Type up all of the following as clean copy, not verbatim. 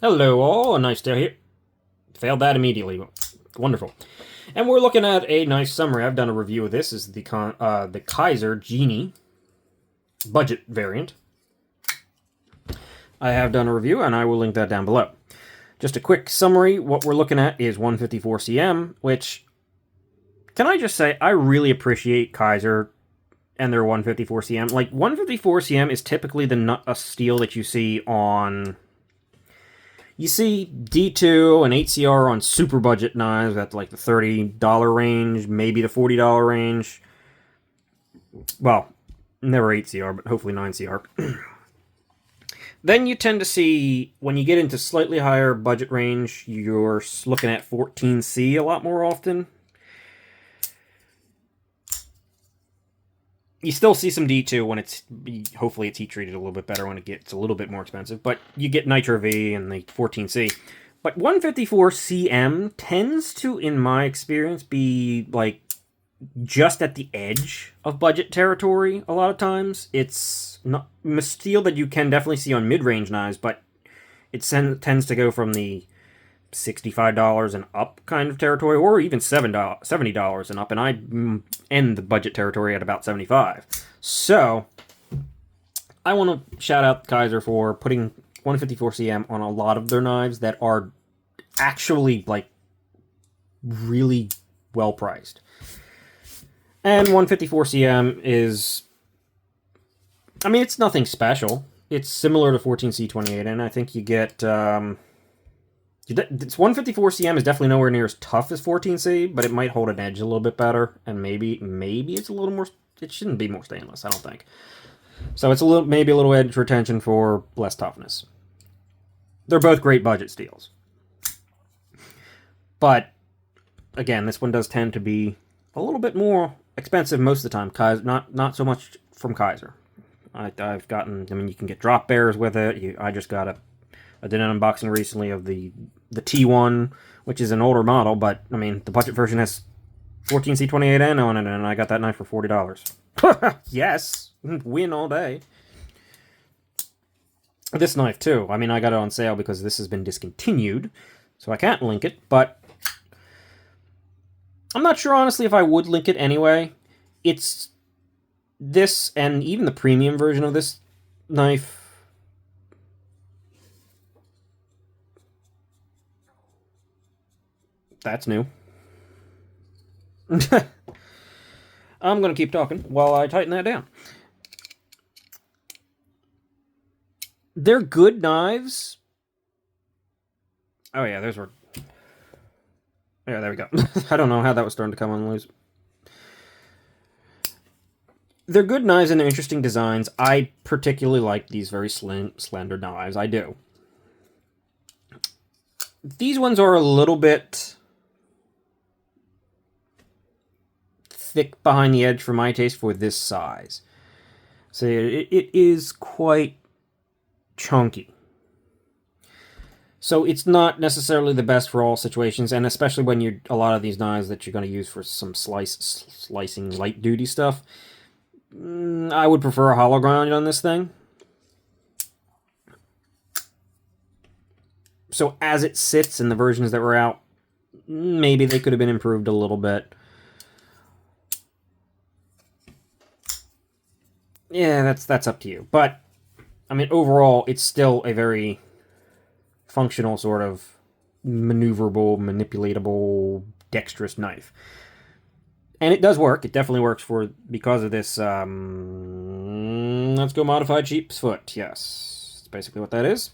Hello all, a nice day here. Failed that immediately. Wonderful. And we're looking at a nice summary. I've done a review of this. This is the Kizer Genie budget variant. I have done a review, and I will link that down below. Just a quick summary. What we're looking at is 154 cm, which, can I just say, I really appreciate Kizer and their 154 cm. Like, 154 cm is typically a steel that you see on... You see D2 and 8CR on super budget knives at like the $30 range, maybe the $40 range. Well, never 8CR, but hopefully 9CR. Then you tend to see, when you get into slightly higher budget range, you're looking at 14C a lot more often. You still see some D2 when hopefully it's heat treated a little bit better when it gets a little bit more expensive, but you get Nitro V and the 14C. But 154 cm tends to, in my experience, be like just at the edge of budget territory a lot of times. It's not a steel that you can definitely see on mid-range knives, but it tends to go from the $65 and up kind of territory, or even $70 and up, and I end the budget territory at about $75. So, I want to shout out Kizer for putting 154 cm on a lot of their knives that are actually, like, really well priced. And 154 cm is, I mean, it's nothing special. It's similar to 14C28, and I think you get, It's 154 cm is definitely nowhere near as tough as 14C, but it might hold an edge a little bit better, and maybe it's a little more. It shouldn't be more stainless, I don't think. So it's maybe a little edge retention for less toughness. They're both great budget steels, but again, this one does tend to be a little bit more expensive most of the time. Kizer, not so much from Kizer. I've gotten. I mean, you can get drop bears with it. I just got I did an unboxing recently of the T1, which is an older model, but, I mean, the budget version has 14C28N on it, and I got that knife for $40. Yes! Win all day. This knife, too. I mean, I got it on sale because this has been discontinued, so I can't link it, but I'm not sure, honestly, if I would link it anyway. It's this, and even the premium version of this knife. That's new. I'm going to keep talking while I tighten that down. They're good knives. Oh, yeah, those were... Yeah, there we go. I don't know how that was starting to come unloose. They're good knives and they're interesting designs. I particularly like these very slender knives. I do. These ones are a little bit thick behind the edge for my taste for this size. So it is quite chunky. So it's not necessarily the best for all situations, and especially when a lot of these knives that you're going to use for some slicing light duty stuff, I would prefer a hollow ground on this thing. So as it sits in the versions that were out, maybe they could have been improved a little bit. Yeah, that's up to you. But, I mean, overall, it's still a very functional sort of maneuverable, manipulatable, dexterous knife. And it does work. It definitely works because of this, let's go modified sheep's foot. Yes, that's basically what that is.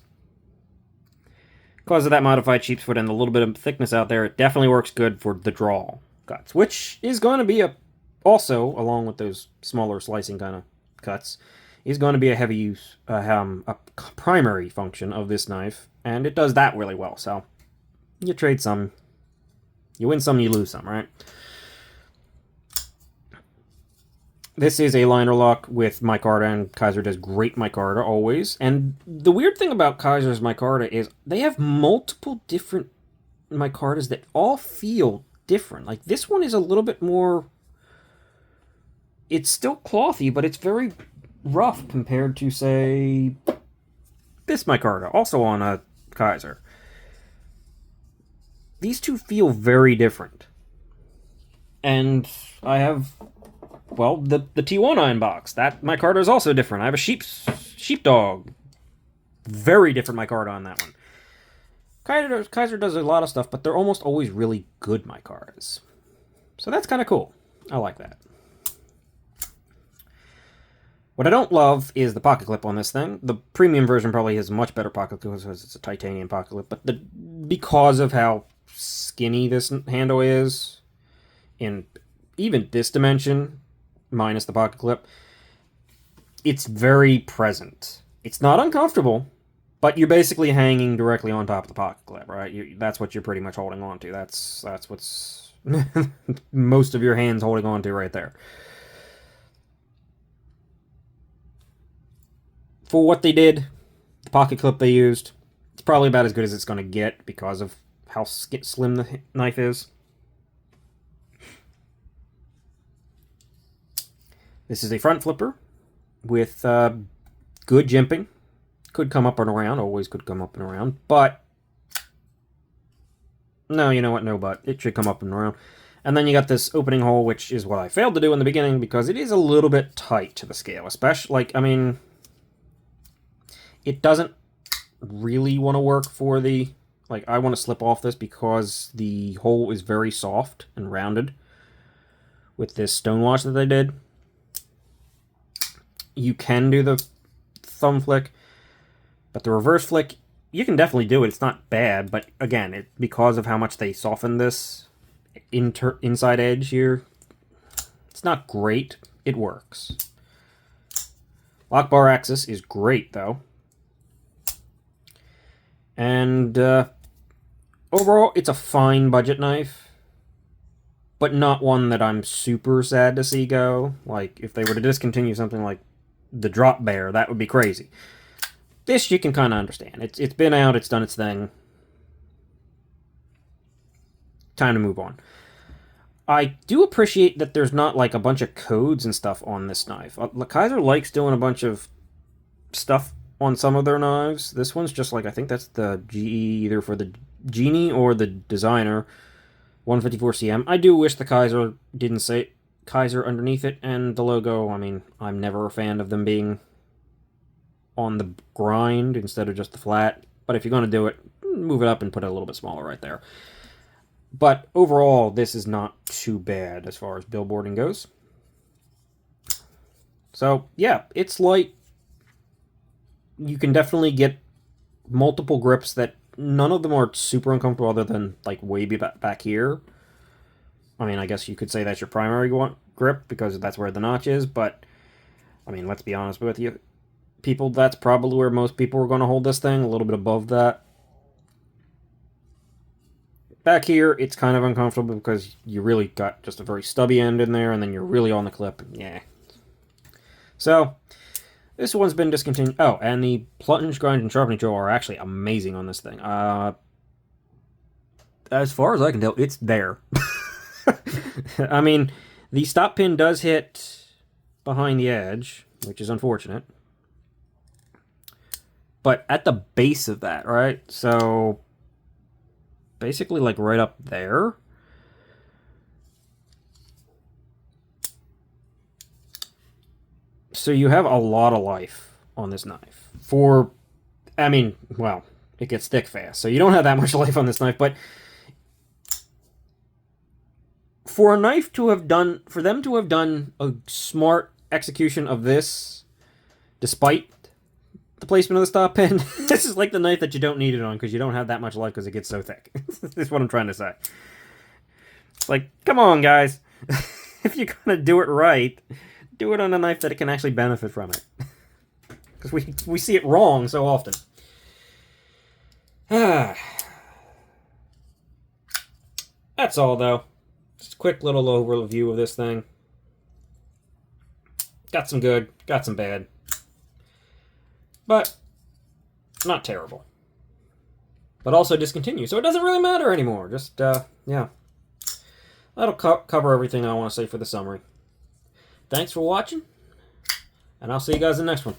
Because of that modified sheep's foot and the little bit of thickness out there, it definitely works good for the draw cuts, which is going to be also, along with those smaller slicing kind of cuts, is going to be a heavy use, a primary function of this knife, and it does that really well. So you trade some, you win some, you lose some, right? This is a liner lock with micarta, and Kizer does great micarta always. And the weird thing about Kizer's micarta is they have multiple different micartas that all feel different. Like, this one is a little bit more... It's still clothy, but it's very rough compared to, say, this micarta, also on a Kizer. These two feel very different. And I have, well, the T1 Iron Box. My card is also different. I have a sheepdog. Very different my card on that one. Kizer does a lot of stuff, but they're almost always really good my cards. So that's kind of cool. I like that. What I don't love is the pocket clip on this thing. The premium version probably has a much better pocket clip because it's a titanium pocket clip, but because of how skinny this handle is, in even this dimension, minus the pocket clip, it's very present. It's not uncomfortable, but you're basically hanging directly on top of the pocket clip, right? That's what you're pretty much holding on to. That's what's most of your hands holding on to right there. For what they did, the pocket clip they used, it's probably about as good as it's going to get because of how slim the knife is. This is a front flipper with good jimping. Could come up and around, always could come up and around, but no, you know what, no but. It should come up and around. And then you got this opening hole, which is what I failed to do in the beginning because it is a little bit tight to the scale, especially, like, I mean, it doesn't really want to work for the, like, I want to slip off this because the hole is very soft and rounded with this stonewash that they did. You can do the thumb flick, but the reverse flick, you can definitely do it. It's not bad, but again, because of how much they softened this inside edge here, it's not great. It works. Lock bar axis is great, though. And overall, it's a fine budget knife, but not one that I'm super sad to see go. Like, if they were to discontinue something like the Drop Bear, that would be crazy. This you can kind of understand. It's been out, it's done its thing. Time to move on. I do appreciate that there's not like a bunch of codes and stuff on this knife. Kizer likes doing a bunch of stuff on some of their knives. This one's just like, I think that's the GE, either for the Genie or the designer, 154cm. I do wish the Kizer didn't say Kizer underneath it, and the logo, I mean, I'm never a fan of them being on the grind instead of just the flat, but if you're going to do it, move it up and put it a little bit smaller right there. But overall, this is not too bad as far as billboarding goes. So, yeah, it's light. You can definitely get multiple grips that none of them are super uncomfortable other than, like, way back here. I mean, I guess you could say that's your primary grip because that's where the notch is, but, I mean, let's be honest with you. People, that's probably where most people are going to hold this thing, a little bit above that. Back here, it's kind of uncomfortable because you really got just a very stubby end in there, and then you're really on the clip. Yeah. So, this one's been discontinued. Oh, and the plunge, grind, and sharpening tool are actually amazing on this thing. As far as I can tell, it's there. I mean, the stop pin does hit behind the edge, which is unfortunate. But at the base of that, right? So, basically, like, right up there. So you have a lot of life on this knife. I mean, well, it gets thick fast, so you don't have that much life on this knife, but for a knife to have done, for them to have done a smart execution of this, despite the placement of the stop pin, this is like the knife that you don't need it on because you don't have that much life because it gets so thick. That's what I'm trying to say. It's like, come on, guys. If you're going to do it right, do it on a knife that it can actually benefit from it. Because we see it wrong so often. That's all, though. Just a quick little overview of this thing. Got some good, got some bad. But not terrible. But also discontinued, so it doesn't really matter anymore. Just, yeah. That'll cover everything I want to say for the summary. Thanks for watching, and I'll see you guys in the next one.